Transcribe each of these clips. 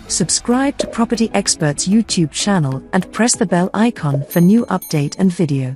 Subscribe to Property Experts YouTube channel and press the bell icon for new update and video.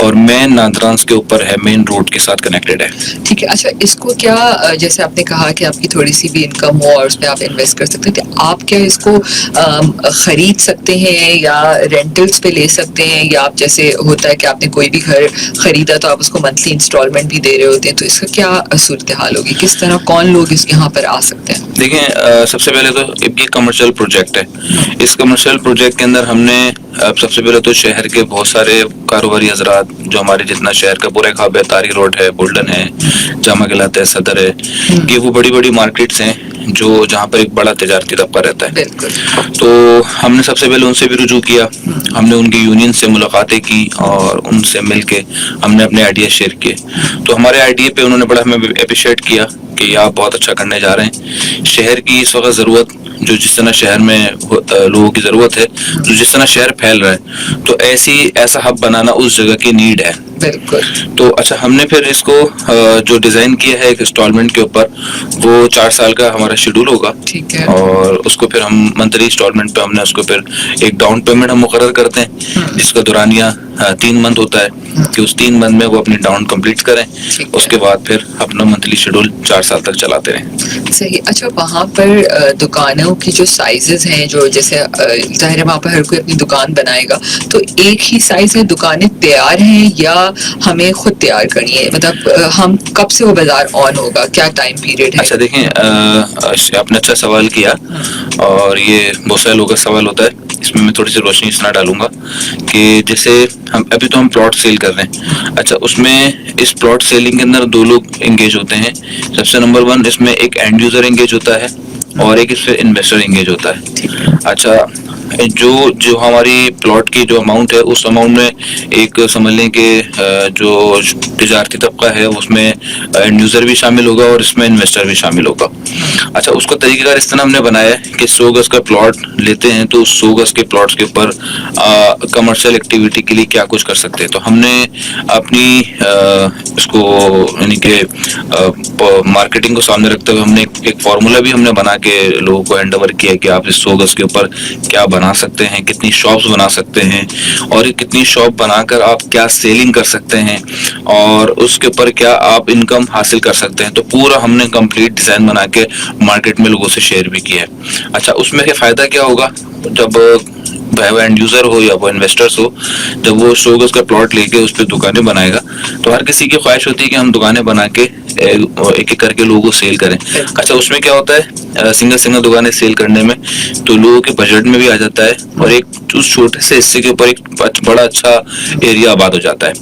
اور مین نادرانس کے اوپر ہے, main road کے ساتھ کنیکٹڈ ہے. ٹھیک ہے. اچھا اس کو کیا جیسے آپ نے کہا کہ آپ کی تھوڑی سی بھی انکم ہو اور اس میں آپ انویسٹ کر سکتے ہیں, آپ کیا اس کو خرید سکتے ہیں یا رینٹلس پہ لے سکتے ہیں, یا آپ جیسے ہوتا ہے کہ آپ نے کوئی بھی گھر خریدا تو آپ اس کو منتھلی انسٹالمنٹ بھی دے رہے ہوتے ہیں, تو اس کا کیا صورتحال ہوگی, کس طرح کون لوگ اس یہاں پر آ سکتے ہیں؟ دیکھیں سب سے پہلے تو یہ کمرشل پروجیکٹ ہے. اس کمرشل پروجیکٹ کے اندر ہم نے سب سے پہلے تو شہر کے بہت سارے کاروباری حضرات جو ہمارے جتنا شہر کا پورا خواب ہے, تاری روڈ ہے, بولڈن ہے, جامع قلعت ہے, صدر ہے, یہ وہ بڑی بڑی مارکیٹس ہیں جو جہاں پر ایک بڑا تجارتی طبقہ رہتا ہے. تو ہم نے سب سے پہلے ان سے بھی رجوع کیا, ہم نے ان کی یونین سے ملاقاتیں کی اور ان سے مل کے ہم نے اپنے آئیڈیا شیئر کیے. تو ہمارے آئیڈیا پہ انہوں نے بڑا ہمیں اپریشیٹ کیا کہ یہ آپ بہت اچھا کرنے جا رہے ہیں. شہر کی اس وقت ضرورت جو جس طرح شہر میں لوگوں کی ضرورت ہے, جو جس طرح شہر پھیل رہا ہے, تو ایسا ہب بنانا اس جگہ کی نیڈ ہے. بالکل. تو اچھا ہم نے پھر اس کو جو ڈیزائن کیا ہے ایک انسٹالمنٹ کے اوپر, وہ 4 سال کا ہمارا شیڈول ہوگا. ٹھیک ہے. اور اس کو پھر ہم منتھلی انسٹالمنٹ پہ ہم نے اس کو پھر ایک ڈاؤن پیمنٹ ہم مقرر کرتے ہیں جس کا دورانیہ 3 منتھ ہوتا ہے کہ اس 3 منتھ میں وہ اپنی ڈاؤن کمپلیٹ کریں, اس کے بعد پھر اپنا منتھلی شیڈول 4 سال تک چلاتے رہیں. صحیح. اچھا وہاں پر دکانوں کی جو سائزز ہیں, جو جیسے ظاہر ہے وہاں پر ہر کوئی اپنی دکان بنائے گا, تو ایک ہی سائز ہے, دکانیں تیار ہیں یا ہمیں خود تیار کرنی ہے, مطلب ہم کب سے وہ بازار آن ہوگا, کیا ٹائم پیریڈ ہے؟ اچھا دیکھیں آپ نے اچھا سوال کیا اور یہ بہت سارے لوگوں کا سوال ہوتا ہے, اس میں تھوڑی سی روشنی اس طرح ڈالوں گا کہ جیسے ابھی تو ہم پلاٹ سیل کر رہے ہیں. اچھا اس میں اس پلاٹ سیلنگ کے اندر 2 لوگ انگیج ہوتے ہیں. سب سے نمبر 1 اس میں ایک اینڈ یوزر انگیج ہوتا ہے اور ایک اس پہ انویسٹر انگیج ہوتا ہے. اچھا جو ہماری پلاٹ کی جو اماؤنٹ ہے اس اماؤنٹ میں ایک سمجھ لیں کہ جو تجارتی طبقہ ہے اس میں اینڈ یوزر بھی شامل ہوگا اور اس میں انویسٹر بھی شامل ہوگا. اچھا اس کا طریقہ کار اس طرح ہم نے بنایا ہے کہ 100 گز کا پلاٹ لیتے ہیں تو 100 گز کے پلاٹس کے اوپر کمرشل ایکٹیویٹی کے لیے کیا کچھ کر سکتے ہیں. تو ہم نے اپنی اس کو یعنی کہ مارکیٹنگ کو سامنے رکھتے ہوئے ہم نے ایک فارمولا بھی ہم نے بنا کے لوگوں کو ہینڈ اوور کیا کہ آپ اس 100 گز کے اوپر کیا بنا سکتے ہیں, کتنی شاپس بنا سکتے ہیں اور کتنی شاپ بنا کر آپ کیا سیلنگ کر سکتے ہیں اور اس کے اوپر کیا آپ انکم حاصل کر سکتے ہیں. تو پورا ہم نے کمپلیٹ ڈیزائن بنا کے مارکیٹ میں لوگوں سے شیئر بھی کیا ہے. اچھا اس میں کیا فائدہ کیا ہوگا, جب وہ اینڈ یوزر ہو یا وہ انویسٹرس ہو, جب وہ 100 گز کا پلاٹ لے کے اس پہ دکانیں بنائے گا تو ہر کسی کی خواہش ہوتی ہے کہ ہم دکانیں بنا کے ایک کر کے لوگوں کو سیل کریں. اچھا اس میں کیا ہوتا ہے سنگل دکانیں سیل کرنے میں تو لوگوں کے بجٹ میں بھی آ جاتا ہے اور ایک اس چھوٹے سے حصے کے اوپر ایک بڑا اچھا ایریا آباد ہو جاتا ہے,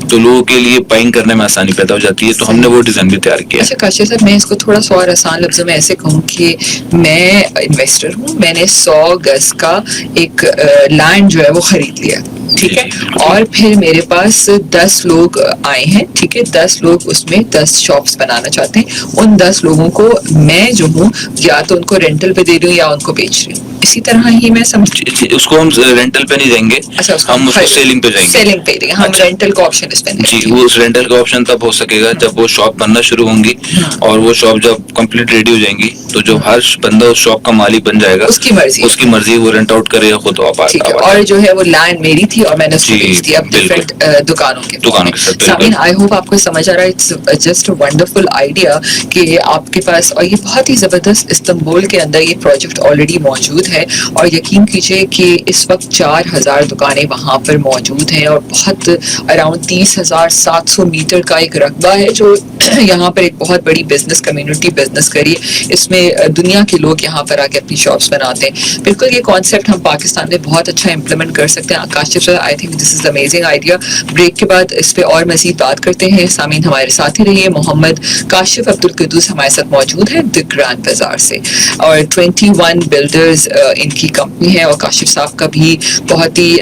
تو لوگوں کے لیے بائنگ کرنے میں آسانی پیدا ہو جاتی ہے. تو ہم نے وہ ڈیزائن بھی تیار کیا. اچھا کاشف صاحب میں اس کو تھوڑا سا اور آسان لفظوں میں ایسے کہوں کہ میں انویسٹر ہوں, میں نے 100 گز کا ایک لینڈ جو ہے وہ خرید لیا, ٹھیک ہے, اور پھر میرے پاس 10 لوگ آئے ہیں, ٹھیک ہے, 10 لوگ اس میں 10 شاپس بنانا چاہتے ہیں. ان 10 لوگوں کو میں جو ہوں یا تو ان کو رینٹل پہ دے رہی ہوں یا ان کو بیچ رہی ہوں, اسی طرح ہی میں سمجھ. اس کو ہم رینٹل پہ نہیں دیں گے, ہم اس کو سیلنگ پہ جائیں گے. سیلنگ پہ دیں گے ہم, رینٹل کا آپشن اس پہ نہیں. جی وہ اس رینٹل کا آپشن تب ہو سکے گا جب وہ شاپ بننا شروع ہوں گی اور وہ شاپ جب کمپلیٹ ریڈی ہو جائیں گی تو جو ہر بندہ اس شاپ کا مالک بن جائے گا, اس کی مرضی وہ رینٹ آؤٹ کرے یا خود واپس. اور جو ہے وہ لینڈ میری تھی اور میں نے اس کو بیچ دیا ڈفرینٹ دکانوں کے. سامعین آئی ہوپ آپ کو سمجھ آ رہا ہے, اٹس جسٹ ونڈرفل آئیڈیا کہ آپ کے پاس, اور یہ بہت ہی زبردست استنبول کے اندر یہ پروجیکٹ آلریڈی موجود ہے اور یقین کیجئے کہ اس وقت 4000 دکانیں وہاں پر موجود ہیں اور بہت اراؤنڈ 30,700 میٹر کا ایک رقبہ ہے جو یہاں پر ایک بہت بڑی بزنس کمیونٹی بزنس کری. اس میں دنیا کے لوگ یہاں پر آ کے اپنی شاپس بناتے ہیں. بالکل یہ کانسیپٹ ہم پاکستان میں بہت اچھا امپلیمنٹ کر سکتے ہیں. کاشف صاحب آئی think this is amazing idea. Break کے بعد اس پہ اور مزید بات کرتے ہیں. سامعین ہمارے ساتھ ہی رہیے. محمد کاشف عبدالقدوس ہمارے ساتھ موجود ہیں دی گرینڈ بازار سے, اور 21 بلڈرز ان کی کمپنی ہے, اور کاشف صاحب کا بھی بہت ہی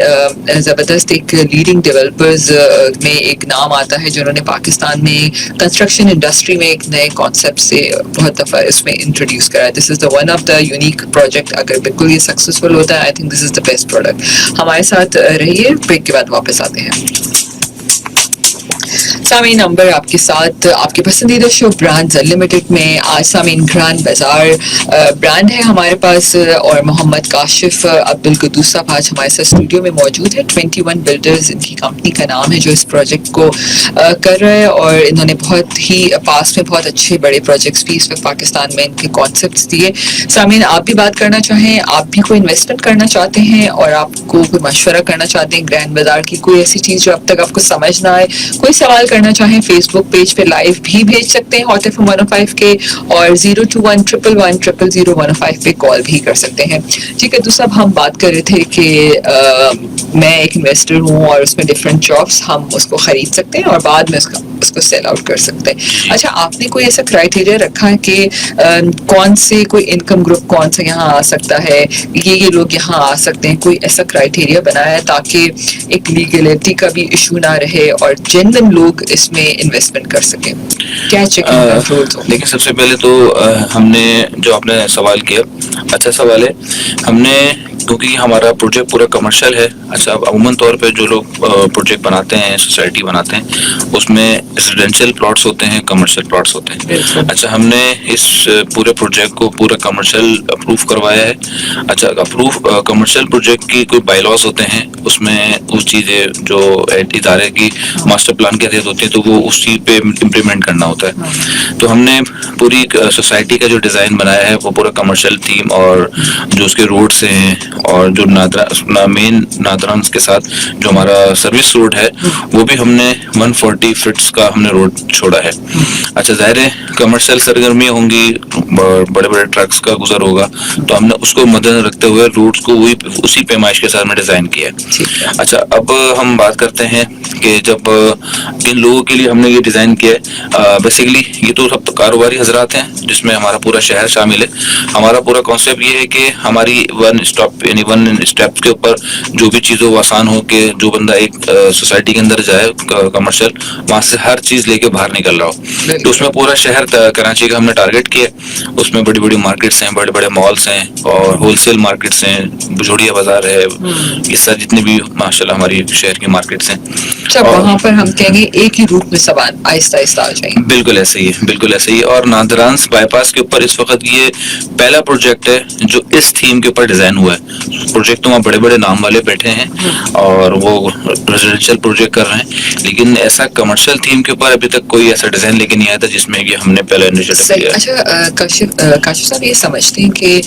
زبردست ایک لیڈنگ ڈیولپرز میں ایک نام آتا ہے جنہوں نے پاکستان میں کنسٹرکشن انڈسٹری میں ایک نئے کانسیپٹ سے بہت دفعہ اس میں انٹروڈیوس کرا ہے. This is the one of the unique project. اگر بالکل یہ سکسیزفل ہوتا ہے I think this is the best product. ہمارے ساتھ رہیے, بریک کے بعد واپس آتے ہیں. سامعین نمبر آپ کے ساتھ آپ کے پسندیدہ شو برانڈز انلمیٹڈ میں آج سامعین گرانڈ بازار برانڈ ہے ہمارے پاس اور محمد کاشف عبدالقدوس صاحب آج ہمارے ساتھ اسٹوڈیو میں موجود ہے. 21 بلڈرز ان کی کمپنی کا نام ہے جو اس پروجیکٹ کو کر رہا ہے اور انہوں نے بہت ہی پاس میں بہت اچھے بڑے پروجیکٹس بھی اس وقت پاکستان میں ان کے کانسیپٹس دیے. سامعین آپ بھی بات کرنا چاہیں, آپ بھی کوئی انویسٹمنٹ کرنا چاہتے ہیں اور آپ کو کوئی مشورہ کرنا چاہتے ہیں گرینڈ بازار کی کوئی ایسی چیز جو اب تک آپ کو سمجھ نہ آئے, کوئی سوال کرنا چاہیں فیس بک پیج پہ لائیو بھی بھیج سکتے ہیں ہاٹ ایف 105 کے اور 02111000105 پہ کال بھی کر سکتے ہیں. ٹھیک ہے, تو سب ہم بات کر رہے تھے کہ میں ایک انویسٹر ہوں اور اس میں ڈفرینٹ جابس ہم اس کو خرید سکتے ہیں اور بعد میں اس کو سیل آؤٹ کر سکتے ہیں. اچھا, آپ نے کوئی ایسا کرائٹیریا رکھا ہے کہ کون سے کوئی انکم گروپ کون سا یہاں آ سکتا ہے, یہ لوگ یہاں آ سکتے ہیں, کوئی ایسا کرائٹیریا بنایا ہے تاکہ ایک لیگلٹی کا بھی ایشو نہ رہے اور جنرل لوگ اس میں انویسٹمنٹ کر سکیں؟ کیا چیکنگ کنٹرولز ہو؟ لیکن سب سے پہلے تو ہم نے جو آپ نے سوال کیا اچھا سوال ہے. ہم نے کیونکہ ہمارا پروجیکٹ پورا کمرشل ہے. اچھا, عموماً طور پہ جو لوگ پروجیکٹ بناتے ہیں, سوسائٹی بناتے ہیں, اس میں ریزیڈینشیل پلاٹس ہوتے ہیں, کمرشل پلاٹس ہوتے ہیں. اچھا, ہم نے اس پورے پروجیکٹ کو پورا کمرشل اپروو کروایا ہے. اچھا, اپروو کمرشل پروجیکٹ کی کوئی بائی لاز ہوتے ہیں, اس میں وہ چیزیں جو ادارے کی ماسٹر پلان کے تحت ہوتی ہیں تو وہ اس چیز پہ امپلیمنٹ کرنا ہوتا ہے. تو ہم نے پوری سوسائٹی کا جو ڈیزائن بنایا ہے وہ پورا کمرشل تھیم اور جو اس کے روڈس ہیں اور جو مین نادرانس کے ساتھ جو ہمارا سروس روڈ ہے وہ بھی ہم نے 140 فٹس کا ہم نے روڈ چھوڑا ہے. اچھا, ظاہر ہے کمرشل سرگرمیاں ہوں گی, بڑے بڑے ٹرکس کا گزر ہوگا, تو ہم نے اس کو مد نظر رکھتے ہوئے روڈس کو اسی پیمائش کے ساتھ میں ڈیزائن کیا ہے. اچھا, اب ہم بات کرتے ہیں کہ جب ان لوگوں کے لیے ہم نے یہ ڈیزائن کیا ہے, بیسیکلی یہ تو سب کاروباری حضرات ہیں جس میں ہمارا پورا شہر شامل ہے. ہمارا پورا کانسیپٹ یہ ہے کہ ہماری ون اسٹیپ کے اوپر جو بھی چیزیں وہ آسان ہو کہ جو بندہ ایک سوسائٹی کے اندر جائے کمرشل, وہاں سے ہر چیز لے کے باہر نکل رہا ہو. تو اس میں پورا شہر کراچی کا ہم نے ٹارگیٹ کیا. اس میں بڑی بڑی مارکیٹس ہیں, بڑے بڑے مالس ہیں اور ہول سیل مارکیٹس ہیں, بجوڑیا بازار ہے, یہ سب جتنے بھی ماشاء اللہ ہماری شہر کی مارکیٹس ہیں. وہاں پر ہم کہیں گے ایک ہی روٹ میں سب آہستہ آہستہ آ جائیں. بالکل ایسے ہی ہے, بالکل ایسے ہی. اور نادرانس بائی پاس کے اوپر اس وقت یہ پہلا پروجیکٹ ہے جو اس تھیم کے اوپر ڈیزائن ہوا ہے. پروجیکٹ تو وہاں بڑے بڑے نام والے بیٹھے ہیں اور وہ ریزیڈینشیل پروجیکٹ کر رہے ہیں, لیکن ایسا کمرشل تھیم کے اوپر ابھی تک کوئی ایسا ڈیزائن لے کے نہیں آیا تھا جس میں کہ ہم نے پہلا انیشیٹو کیا. اچھا, کاشف صاحب یہ سمجھتے ہیں کہ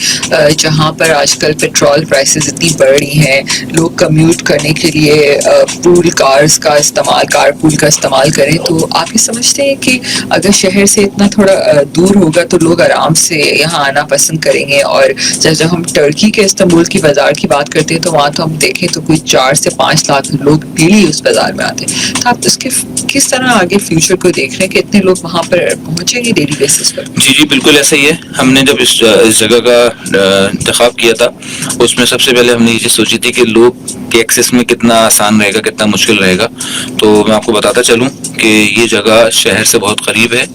جہاں پر آج کل پیٹرول پرائسز اتنی بڑھ رہی ہیں, لوگ کمیوٹ کرنے کے لیے پول کارز کا استعمال, کار پول کا استعمال کریں, تو آپ یہ سمجھتے ہیں کہ اگر شہر سے اتنا تھوڑا دور ہوگا تو لوگ آرام سے یہاں آنا پسند کریں گے؟ اور جب ہم ٹرکی کے استنبول کی بازار کی بات کرتے ہیں تو وہاں تو ہم دیکھیں تو کوئی 4 سے 5 لاکھ لوگ ڈیلی اس بازار میں آتے ہیں. تو آپ اس کے کس طرح آگے فیوچر کو دیکھ رہے ہیں کہ اتنے لوگ وہاں پر پہنچیں گے ڈیلی بیسس پر؟ جی بالکل ایسا ہی ہے. ہم نے جب اس جگہ کا انتخاب کیا تھا اس میں سب سے پہلے ہم نے یہ چیز سوچی تھی کہ لوگ کے ایکسیس میں کتنا آسان رہے گا, کتنا مشکل رہے گا. تو میں آپ کو بتاتا چلوں کہ یہ جگہ شہر سے بہت قریب ہے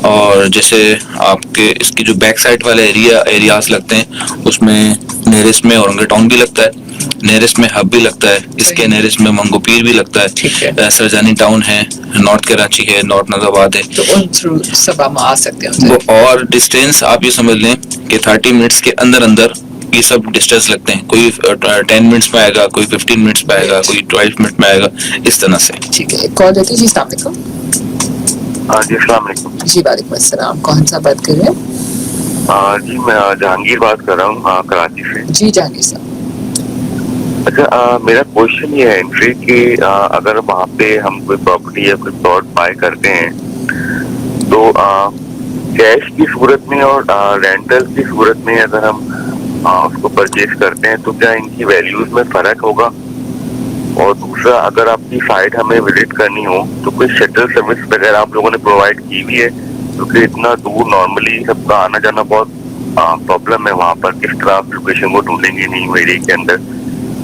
اور جیسے آپ کے اس کی جو بیک سائڈ والے ایریاز لگتے ہیں اس میں نیرسٹ میں اورنگے ٹاؤن بھی لگتا ہے, نیرسٹ میں ہب بھی لگتا ہے, اس کے نیرسٹ میں منگو پیر بھی لگتا ہے, سرجانی ٹاؤن ہے, نارتھ کراچی ہے, نارتھ نازآباد ہے, تو ان تھرو سب ہم آ سکتے ہیں. اور ڈسٹینس آپ یہ سمجھ لیں کہ 30 منٹس کے اندر یہ سب ڈسٹینس لگتے ہیں. کوئی 10 منٹس میں آئے گا, کوئی 15 منٹس میں آئے گا, کوئی 12 منٹ میں آئے گا, اس طرح سے. ٹھیک ہے, کال دیتی. جی السلام علیکم. جی السلام علیکم. جی وعلیکم السلام. کون سا بات کر رہے ہیں؟ جی میں جہانگیر بات کر رہا ہوں کراچی سے. جی جہانگیر صاحب. اچھا, میرا کوشچن یہ ہے انٹری کہ اگر وہاں پہ ہم کوئی پراپرٹی یا کوئی پلاٹ بائی کرتے ہیں تو کیش کی صورت میں اور رینٹل کی صورت میں اگر ہم اس کو پرچیز کرتے ہیں تو کیا ان کی ویلیوز میں فرق ہوگا؟ اور دوسرا, اگر آپ کی سائٹ ہمیں وزٹ کرنی ہو تو کوئی شٹل سروس وغیرہ آپ لوگوں نے پرووائڈ کی ہوئی ہے؟ کیونکہ اتنا دور نارملی سب کا آنا جانا بہت پرابلم ہے وہاں پر. کس طرح آپ لوکیشن کو ڈھونڈیں گے نیو ایریا کے اندر؟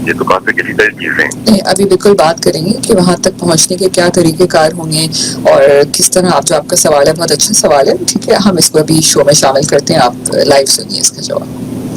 یہ تو کافی ڈیفیکلٹ چیزیں ہیں. ابھی بالکل بات کریں گے کہ وہاں تک پہنچنے کے کیا طریقہ کار ہوں گے اور کس طرح. آپ کا سوال ہے بہت اچھا سوال ہے. ٹھیک ہے, ہم اس کو ابھی شو میں شامل کرتے ہیں, آپ لائیو سنیے اس کا جواب.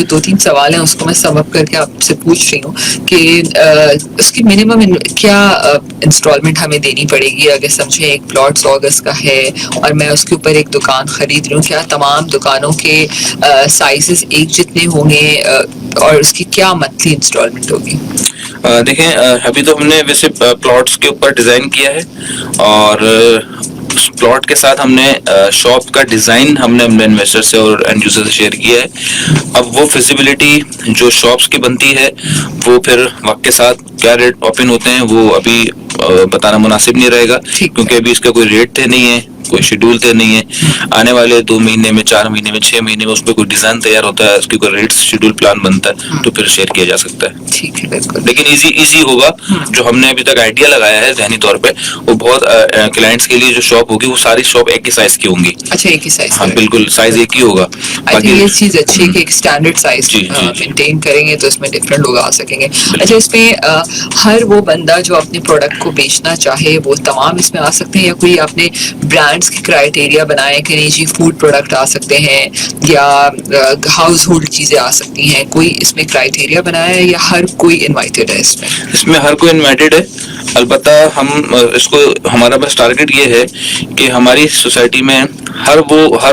جو 2-3 سوال ہیں اس کو میں سم اپ کر کے آپ سے پوچھ رہی ہوں کہ اس کی منیمم کیا انسٹالمنٹ ہمیں دینی پڑے گی اگر سمجھیں ایک پلاٹ 100 گز کا ہے اور میں اس کے اوپر ایک دکان خرید رہی ہوں, کیا تمام دکانوں کے سائزز ایک جتنے ہوں گے اور اس کی کیا منتھلی انسٹالمنٹ ہوگی؟ دیکھیں ابھی تو ہم نے ویسے پلاٹس کے اوپر ڈیزائن کیا ہے اور پلاٹ کے ساتھ ہم نے شاپ کا ڈیزائن ہم نے اپنے انویسٹر سے اور اینڈ یوزر سے شیئر کیا ہے. اب وہ فیزیبلٹی جو شاپس کی بنتی ہے وہ پھر وقت کے ساتھ کیا ریٹ اوپن ہوتے ہیں وہ ابھی بتانا مناسب نہیں رہے گا, کیونکہ ابھی اس کا کوئی ریٹ طے نہیں ہے, کوئی شیڈول طے نہیں ہے. آنے والے 2 مہینے میں, 4 مہینے میں, 6 مہینے میں اس پہ کوئی ڈیزائن تیار ہوتا ہے, اس کی کوئی ریٹ شیڈول پلان بنتا ہے تو پھر شیئر کیا جا سکتا ہے. ٹھیک ہے, بالکل. لیکن ایزی ہوگا. جو ہم نے ابھی تک آئیڈیا لگایا ہے ذہنی طور پہ وہ بہت کلائنٹس کے لیے جو شاپ ہوگی وہ ساری شاپ ایک ہی سائز کی ہوں گی. اچھا, ایک ہی سائز. ہاں بالکل, سائز ایک ہی ہوگا. یہ چیز اچھی ہے کہ ایک اسٹینڈرڈ سائز مینٹین کریں گے تو اس میں ڈفرینٹ لوگ آ سکیں گے. اچھا, اس میں ہر وہ بندہ جو اپنے پروڈکٹ کو بیچنا چاہے وہ تمام اس میں آ سکتے ہیں, یا کوئی اپنے برانڈس کی کرائٹیریا بنائے کہ نہیں جی فوڈ پروڈکٹ آ سکتے ہیں یا ہاؤس ہولڈ چیزیں آ سکتی ہیں, کوئی اس میں کرائٹیریا بنایا ہے یا ہر کوئی انوائٹیڈ ہے اس میں؟ اس میں ہر کوئی انوائٹیڈ ہے. البتہ ہم اس کو ہمارا بس ٹارگیٹ یہ ہے کہ ہماری سوسائٹی میں ہر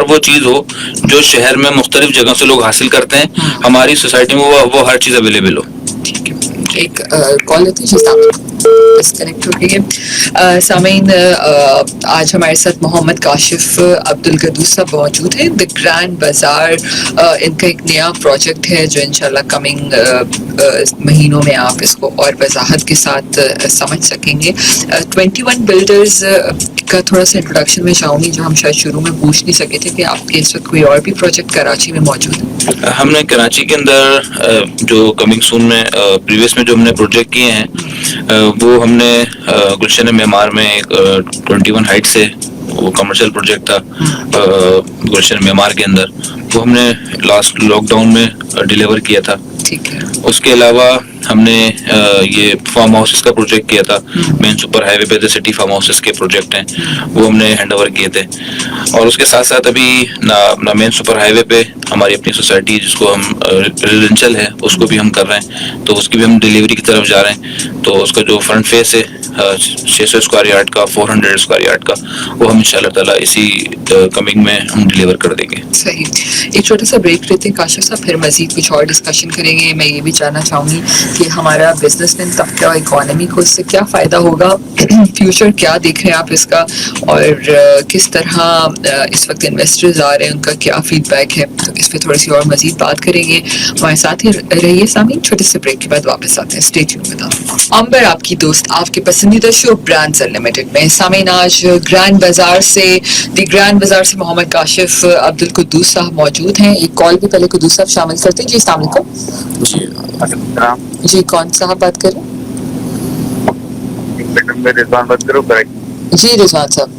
وہ چیز ہو جو شہر میں مختلف جگہوں سے لوگ حاصل کرتے ہیں, ہماری سوسائٹی میں وہ ہر چیز اویلیبل ہو. ٹھیک ہے, ایک کال لیتے ہیں, ڈسکنیکٹ ہو گئی ہے. سامعین, آج ہمارے ساتھ محمد کاشف عبدالقدوس صاحب موجود ہیں. دی گرینڈ بازار ان کا ایک نیا پروجیکٹ ہے جو انشاءاللہ کمنگ مہینوں میں آپ اس کو اور وضاحت کے ساتھ سمجھ سکیں گے. 21 بلڈرز کا تھوڑا سا انٹروڈکشن میں چاہوں گی جو ہم شاید شروع میں پوچھ نہیں سکے تھے کہ آپ کے اس وقت کوئی اور بھی پروجیکٹ کراچی میں موجود ہے؟ ہم نے کراچی کے اندر جو کمنگ سون میں پریویس میں جو ہم نے پروجیکٹ کیے ہیں وہ ہم نے گلشن معمار میں ایک 21 ہائٹ سے وہ کمرشل پروجیکٹ تھا گلشن معمار کے اندر, وہ ہم نے لاسٹ لاک ڈاؤن میں ڈیلیور کیا تھا. ٹھیک ہے. اس کے علاوہ ہم نے یہ فارم ہاؤسز کا پروجیکٹ کیا تھا, مین سپر ہائی وے پہ دا سٹی فارم ہاؤسز کے پروجیکٹ ہیں وہ ہم نے ہینڈ اوور کیے تھے. اور اس کے ساتھ ساتھ ابھی اپنا مین سپر ہائی وے پہ ہماری اپنی سوسائٹی جس کو ہم ریزیڈینشل ہے اس کو بھی ہم کر رہے ہیں, تو اس کی بھی ہم ڈیلیوری کی طرف جا رہے ہیں. تو اس کا جو فرنٹ فیس ہے 600 اسکوائر یارڈ کا, 400 اسکوائر یارڈ کا, وہ ہم انشاءاللہ تعالیٰ اسی کمنگ میں ہم ڈیلیور کر دیں گے. صحیح. ایک چھوٹا سا بریک لیتے ہیں کاشف صاحب, پھر مزید کچھ اور ڈسکشن کریں گے. میں یہ بھی جاننا چاہوں گی کہ ہمارا بزنس مین طبقہ اکانومی کو اس سے کیا فائدہ ہوگا, فیوچر کیا دیکھ رہے ہیں آپ اس کا, اور کس طرح اس وقت انویسٹرز آ رہے ہیں ان کا کیا فیڈ بیک ہے. تو اس پہ تھوڑی سی اور مزید بات کریں گے. ہمارے ساتھ ہی رہیے سامعین, چھوٹے سے بریک کے بعد واپس آتے ہیں. Stay tuned with us. Amber آپ کی دوست آپ کے پسندیدہ شو برانڈز انلمیٹڈ میں. سامعین, آج گرینڈ بازار سے دی گرینڈ بازار سے محمد کاشف عبدالقدوس صاحب موجود ہیں. ایک کال بھی پہلے قدوس صاحب شامل کرتے ہیں. جی السلام علیکم. جی کون صاحب بات کر رہے ہیں؟ میڈم میں رضوان بات کروں. جی رضوان صاحب.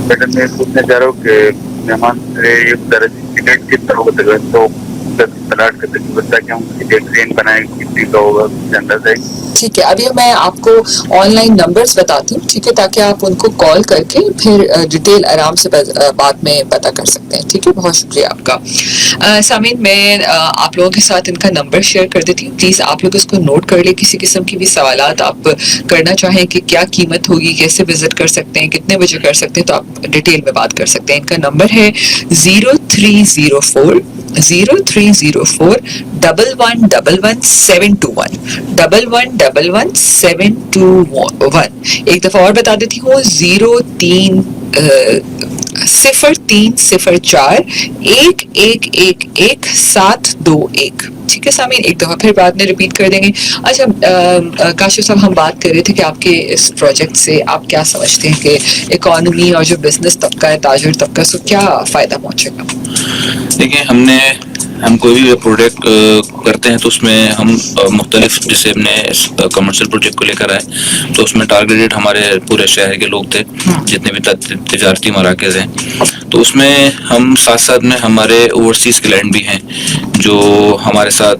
میڈم میں پوچھنا چاہ رہا ہوں کہ مہمان ٹکٹ کتنا ہوگا تو تلاش کرتے بچہ کیا ٹرین بنائے کتنی کا ہوگا اندازہ ہے؟ ٹھیک ہے, ابھی میں آپ کو آن لائن نمبرز بتاتی ہوں, ٹھیک ہے, تاکہ آپ ان کو کال کر کے پھر ڈیٹیل آرام سے بعد میں پتہ کر سکتے ہیں. ٹھیک ہے, بہت شکریہ آپ کا. سامعین, میں آپ لوگوں کے ساتھ ان کا نمبر شیئر کر دیتی ہوں. پلیز آپ لوگ اس کو نوٹ کر لیں. کسی قسم کی بھی سوالات آپ کرنا چاہیں کہ کیا قیمت ہوگی, کیسے وزٹ کر سکتے ہیں, کتنے بجے کر سکتے ہیں, تو آپ ڈیٹیل میں بات کر سکتے ہیں. ان کا نمبر ہے 0304 1111 721. ایک دفعہ اور بتا دیتی ہوں, 0304 1111 ٹھیک ہے سامعین, ایک دفعہ پھر بعد میں ریپیٹ کر دیں گے. اچھا کاشف صاحب, ہم بات کر رہے تھے کہ آپ کے اس پروجیکٹ سے آپ کیا سمجھتے ہیں کہ اکانومی اور جو بزنس طبقہ ہے, تاجر طبقہ, سے کیا فائدہ پہنچے گا؟ دیکھیں, ہم کوئی بھی پروجیکٹ کرتے ہیں تو اس میں ہم مختلف, جیسے ہم نے کمرشل پروجیکٹ کو لے کر آئے تو اس میں ٹارگیٹڈ ہمارے پورے شہر کے لوگ تھے, جتنے بھی تجارتی مراکز ہیں. تو اس میں ہم ساتھ ساتھ میں ہمارے اوورسیز کلائنٹ بھی ہیں جو ہمارے ساتھ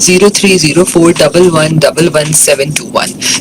0304111721.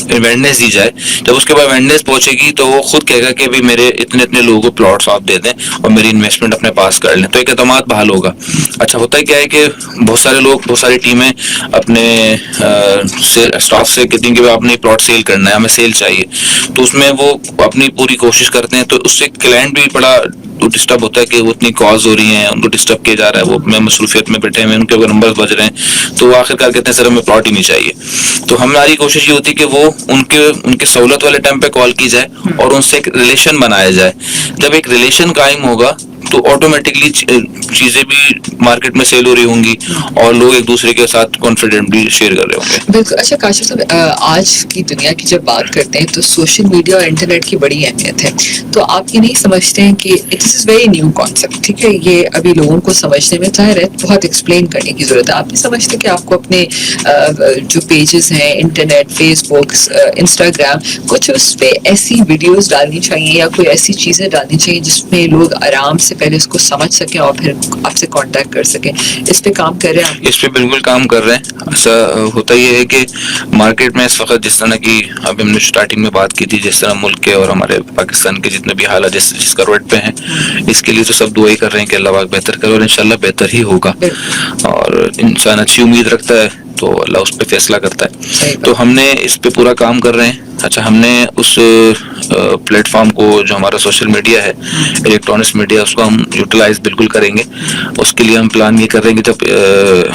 اویئرنیس دی جائے. جب اس کے بعد اویئرنیس پہنچے گی تو وہ خود کہے گا کہ بھی میرے اتنے اتنے لوگوں کو پلاٹس آپ دے دیں اور میری انویسٹمنٹ اپنے پاس کر لیں, تو ایک اعتماد بحال ہوگا. اچھا ہوتا ہے کیا ہے کہ بہت سارے لوگ, بہت ساری ٹیمیں اپنے اسٹاف سے کہتی ہیں کہ آپ نے پلاٹ سیل کرنا ہے, ہمیں سیل چاہیے, تو اس میں وہ اپنی پوری کوشش کرتے ہیں, تو اس سے کلائنٹ بھی بڑا ڈسٹرب ہوتا ہے کہ وہ اتنی کالز ہو رہی ہیں, ان کو ڈسٹرب کیا جا رہا ہے, وہ اپنے مصروفیت میں بیٹھے ہیں, ان کے اگر نمبر بج رہے ہیں تو وہ آخر کار کہتے ہیں سر ہمیں پلاٹ ہی نہیں چاہیے. تو ہماری کوشش یہ ہوتی ہے کہ وہ ان کے سہولت والے ٹائم پہ کال کی جائے اور ان سے ایک ریلیشن بنایا جائے. جب ایک ریلیشن قائم ہوگا تو آٹومیٹکلی چیزیں بھی مارکیٹ میں سیل ہو رہی ہوں گی اور لوگ ایک دوسرے کے ساتھ کانفیڈنٹلی شیئر کر رہے ہوں گے. بالکل. اچھا کاشف صاحب, آج کی دنیا کی جب بات کرتے ہیں تو سوشل میڈیا اور انٹرنیٹ کی بڑی اہمیت ہے, تو آپ یہ نہیں سمجھتے ہیں کہ it is very new concept, ٹھیک ہے, یہ ابھی لوگوں کو سمجھنے میں ظاہر ہے بہت ایکسپلین کرنے کی ضرورت ہے. آپ نہیں سمجھتے کہ آپ کو اپنے جو پیجز ہیں انٹرنیٹ, فیس بک, انسٹاگرام, کچھ اس پہ ایسی ویڈیوز ڈالنی چاہیے یا کوئی ایسی چیزیں ڈالنی چاہیے جس میں لوگ آرام سے پہلے اس کو سمجھ سکیں اور پھر آپ سے کانٹیکٹ کر سکیں؟ اس پہ کام کر رہے ہیں آپ؟ اس پہ بالکل کام کر رہے ہیں. ایسا ہوتا یہ ہے کہ مارکیٹ میں اس وقت جس طرح کی ابھی ہم نے اسٹارٹنگ میں بات کی تھی, جس طرح ملک کے اور ہمارے پاکستان کے جتنے بھی حالات جس کروٹ پہ ہیں, اس کے لیے تو سب دعائی کر رہے ہیں کہ اللہ پاک بہتر کرے, اور انشاءاللہ بہتر ہی ہوگا. اور انسان اچھی امید رکھتا ہے تو اللہ اس پہ فیصلہ کرتا ہے. تو ہم نے اس پہ پورا کام کر رہے ہیں. اچھا, ہم نے اس پلیٹ فارم کو جو ہمارا سوشل میڈیا ہے, الیکٹرانکس میڈیا, اس کو ہم یوٹیلائز بالکل کریں گے. اس کے لیے ہم پلان یہ کر رہے ہیں کہ جب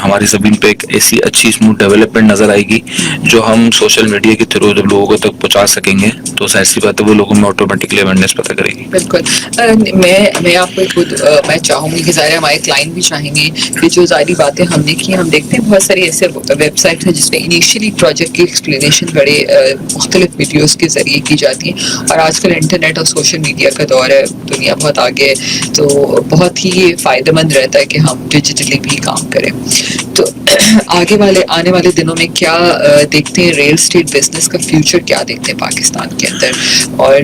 ہماری زمین پہ ایک ایسی اچھی اسموتھ ڈیولپمنٹ نظر آئے گی جو ہم سوشل میڈیا کے تھرو جب لوگوں تک پہنچا سکیں گے تو ظاہر سی بات ہے وہ لوگوں میں آٹومیٹکلی اویئرنیس پتہ کرے گی. بالکل. میں آپ کو خود میں چاہوں گی کہ ظاہر ہمارے کلائنٹ بھی چاہیں گے کہ جو ظاہری باتیں ہم نے کی, ہم دیکھتے ہیں بہت ساری ایسے ویب سائٹ ہیں جس میں انیشیلی پروجیکٹ کی ایکسپلینیشن بڑے مختلف ویڈیوز کے ذریعے کی جاتی ہیں, اور آج کل انٹرنیٹ اور سوشل میڈیا کا دور ہے, دنیا بہت آگے ہے, تو بہت ہی فائدہ مند رہتا ہے کہ ہم ڈیجیٹلی بھی کام کریں. تو آنے والے دنوں میں کیا دیکھتے ہیں, ریل اسٹیٹ بزنس کا فیوچر کیا دیکھتے ہیں پاکستان کے اندر, اور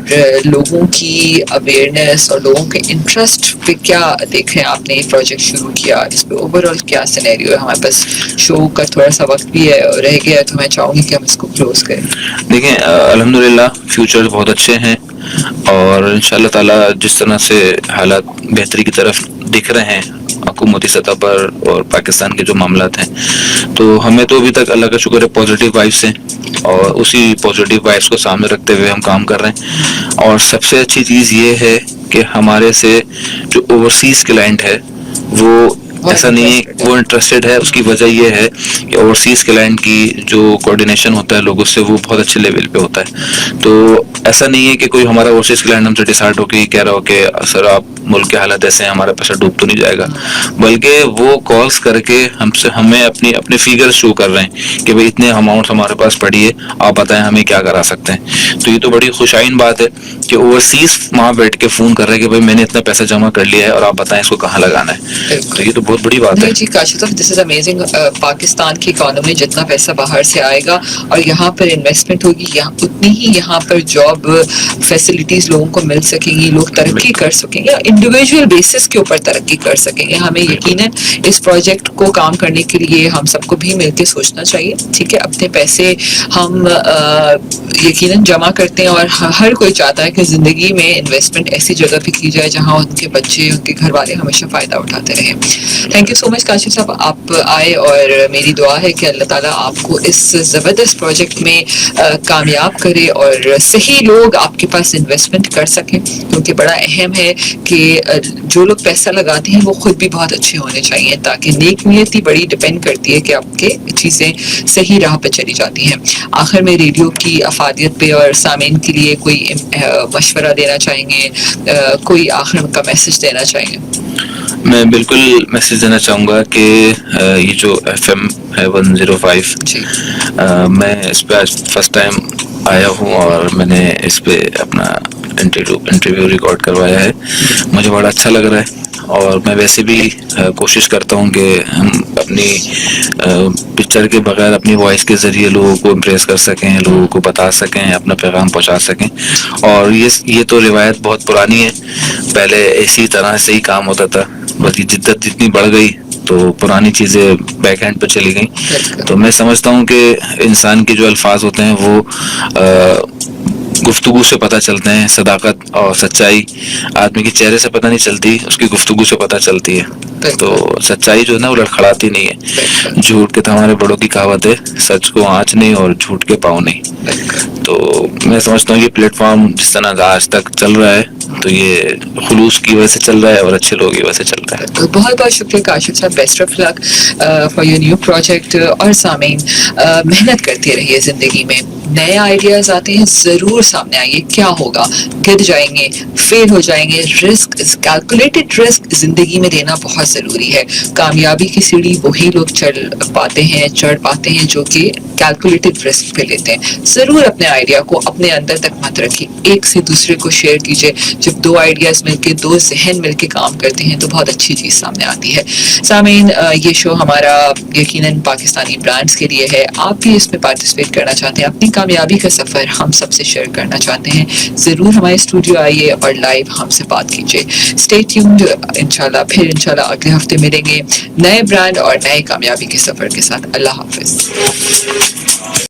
لوگوں کی اویئرنیس اور لوگوں کے انٹرسٹ پہ کیا دیکھ رہے ہیں؟ آپ نے یہ پروجیکٹ شروع کیا, اس پہ اوور آل کیا سینیریو ہے؟ ہمارے پاس شو کا تھوڑا سا وقت بھی ہے رہ گیا ہے, تو میں چاہوں گی کہ ہم اس کو کلوز کریں. دیکھیں الحمدللہ فیوچر بہت اچھے ہیں, اور انشاءاللہ تعالیٰ جس طرح سے حالات بہتری کی طرف دکھ رہے ہیں حکومتی سطح پر اور پاکستان کے جو معاملات ہیں, تو ہمیں تو ابھی تک اللہ کا شکر ہے پازیٹیو وائبس ہیں, اور اسی پازیٹیو وائبس کو سامنے رکھتے ہوئے ہم کام کر رہے ہیں. اور سب سے اچھی چیز یہ ہے کہ ہمارے سے جو اوورسیز کلائنٹ ہے وہ ایسا نہیں ہے, وہ انٹرسٹڈ ہے. اس کی وجہ یہ ہے کہ اوورسیز کلائنٹ کی جو کوآرڈینیشن ہوتا ہے لوگوں سے وہ بہت اچھے لیول پہ ہوتا ہے. تو ایسا نہیں ہے کہ کوئی ہمارا اوورسیز کلائنٹ ہم سے ڈیسائڈ ہو کے کہہ رہا ہو کہ سر آپ ملک کے حالات ایسے ہیں, ہمارا پیسہ ڈوب تو نہیں جائے گا, بلکہ وہ کالز کر کے ہمیں اپنے فیگر شو کر رہے ہیں کہ بھائی اتنے اماؤنٹ ہمارے پاس پڑی ہے, آپ بتائیں ہمیں کیا کرا سکتے ہیں. تو یہ تو بڑی خوشائن بات ہے کہ اوورسیز وہاں بیٹھ کے فون کر رہے ہیں کہ بھائی میں نے اتنا پیسہ جمع کر لیا ہے اور آپ بتائیں اس کو کہاں لگانا ہے. تو یہ تو بہت بڑی بات ہے. جی کاشف صاحب, دس از امیزنگ. پاکستان کی اکانومی جتنا پیسہ باہر سے آئے گا اور یہاں پر انویسٹمنٹ ہوگی, اتنی ہی یہاں پر جاب فیسلٹیز لوگوں کو مل سکیں گی, لوگ ترقی کر سکیں گے, انڈیویجول بیسس کے اوپر ترقی کر سکیں گے. ہمیں یقیناً اس پروجیکٹ کو کام کرنے کے لیے ہم سب کو بھی مل کے سوچنا چاہیے, ٹھیک ہے. اپنے پیسے ہم یقیناً جمع کرتے ہیں, اور ہر کوئی چاہتا ہے کہ زندگی میں انویسٹمنٹ ایسی جگہ پہ کی جائے جہاں ان کے بچے, ان کے گھر والے ہمیشہ فائدہ اٹھاتے رہیں. تھینک یو سو مچ کاشف صاحب, آپ آئے, اور میری دعا ہے کہ اللہ تعالیٰ آپ کو اس زبردست پروجیکٹ میں کامیاب کرے اور صحیح لوگ آپ کے پاس انویسٹمنٹ کر سکیں, کیونکہ بڑا اہم ہے کہ جو لوگ پیسہ لگاتے ہیں وہ خود بھی بہت اچھے ہونے چاہیے, تاکہ نیک نیتی بڑی ڈپینڈ کرتی ہے کہ آپ کے چیزیں صحیح راہ پہ چلی جاتی ہیں. آخر میں ریڈیو کی افادیت پہ اور سامعین کے لیے کوئی مشورہ دینا چاہیں گے, کوئی آخر کا میسج دینا چاہیں گے؟ میں بالکل میسج دینا چاہوں گا کہ یہ جو FM ہے 105, جی, میں اس پہ آج فرسٹ ٹائم آیا ہوں اور میں نے اس پہ اپنا انٹرویو ریکارڈ کروایا ہے. مجھے بڑا اچھا لگ رہا ہے, اور میں ویسے بھی کوشش کرتا ہوں کہ ہم اپنی پکچر کے بغیر اپنی وائس کے ذریعے لوگوں کو امپریس کر سکیں, لوگوں کو بتا سکیں, اپنا پیغام پہنچا سکیں. اور یہ تو روایت بہت پرانی ہے, پہلے اسی طرح سے ہی کام ہوتا تھا, بس یہ جدت جتنی بڑھ گئی تو پرانی چیزیں بیک ہینڈ پہ چلی گئیں. تو میں سمجھتا ہوں کہ انسان کے جو الفاظ ہوتے ہیں وہ گفتگو سے پتہ چلتے ہیں. صداقت اور سچائی آدمی کے چہرے سے پتہ نہیں چلتی, اس کی گفتگو سے پتہ چلتی ہے. تو سچائی جو ہے نا وہ لڑکھڑاتی نہیں ہے. جھوٹ کے تو ہمارے بڑوں کی کہاوت ہے, سچ کو آنچ نہیں اور جھوٹ کے پاؤں نہیں. تو میں سمجھتا ہوں یہ پلیٹ فارم جس طرح آج تک چل رہا ہے تو یہ خلوص کی وجہ سے چل رہا ہے اور اچھے لوگوں کی وجہ سے چل رہا ہے. بہت بہت شکریہ کاشف صاحب, best of luck for your new project. اور سامعین محنت کرتے رہیے, زندگی میں نئے آئیڈیاز آتے ہیں ضرور سامنے آئیے. کیا ہوگا, گر جائیں گے, فیل ہو جائیں گے, رسک کیلکولیٹڈ رسک زندگی میں دینا بہت ضروری ہے. کامیابی کی سیڑھی وہی لوگ چڑھ پاتے ہیں جو کہ کیلکولیٹڈ رسک پہ لیتے ہیں. ضرور اپنے آئیڈیا کو اپنے اندر تک مت رکھیے, ایک سے دوسرے کو شیئر کیجیے. جب دو آئیڈیاز مل کے, دو ذہن مل کے کام کرتے ہیں تو بہت اچھی چیز سامنے آتی ہے. سامعین, یہ شو ہمارا یقیناً پاکستانی برانڈز کے لیے ہے. آپ بھی اس میں پارٹیسپیٹ کرنا چاہتے ہیں, اپنی کامیابی کا سفر ہم سب سے شیئر کرنا چاہتے ہیں, ضرور ہمارے اسٹوڈیو آئیے اور لائیو ہم سے بات کیجیے. اسٹے ٹیونڈ, انشاءاللہ پھر انشاءاللہ اگلے ہفتے ملیں گے نئے برانڈ اور نئے کامیابی کے سفر کے ساتھ. اللہ حافظ.